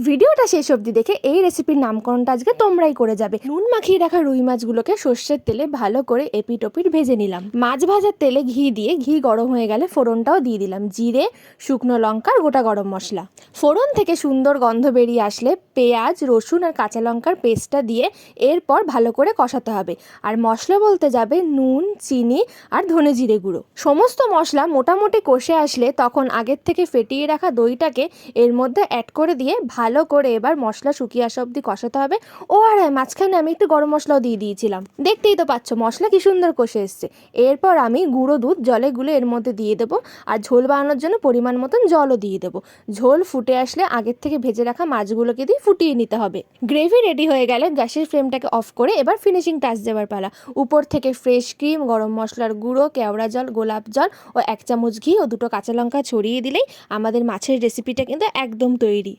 ভিডিওটা শেষ অবধি দেখে এই রেসিপির নামকরণটা আজকে তোমরাই করে যাবে। নুন মাখিয়ে রাখা রুই মাছগুলোকে সর্ষের তেলে ভালো করে এপিট ওপিট ভেজে নিলাম। মাছ ভাজার তেলে ঘি দিয়ে ঘি গরম হয়ে গেলে ফোড়নটাও দিয়ে দিলাম, জিরে, শুকনো লঙ্কার গোটা গরম মশলা। ফোড়ন থেকে সুন্দর গন্ধ বেরিয়ে আসলে পেঁয়াজ, রসুন আর কাঁচা লঙ্কার পেস্টটা দিয়ে এরপর ভালো করে কষাতে হবে। আর মশলা বলতে যাবে নুন, চিনি আর ধনে জিরে গুঁড়ো। সমস্ত মশলা মোটামুটি কষে আসলে তখন আগের থেকে ফেটিয়ে রাখা দইটাকে এর মধ্যে অ্যাড করে দিয়ে ভালো করে এবার মশলা শুকিয়ে আসা অবধি কষাতে হবে। ও আর হ্যাঁ, মাঝখানে আমি একটু গরম মশলাও দিয়ে দিয়েছিলাম। দেখতেই তো পাচ্ছ মশলা কি সুন্দর কষে এসছে। এরপর আমি গুঁড়ো দুধ জলে গুলে এর মধ্যে দিয়ে দেবো আর ঝোল বানানোর জন্য পরিমাণ মতন জলও দিয়ে দেবো। ঝোল ফুটে আসলে আগের থেকে ভেজে রাখা মাছগুলোকে দিয়ে ফুটিয়ে নিতে হবে। গ্রেভি রেডি হয়ে গেলে গ্যাসের ফ্লেমটাকে অফ করে এবার ফিনিশিং টাচ দেওয়ার পালা। উপর থেকে ফ্রেশ ক্রিম, গরম মশলার গুঁড়ো, কেওড়া জল, গোলাপ জল ও 1 চামচ ঘি ও 2টো কাঁচা লঙ্কা ছড়িয়ে দিলেই আমাদের মাছের রেসিপিটা কিন্তু একদম তৈরি।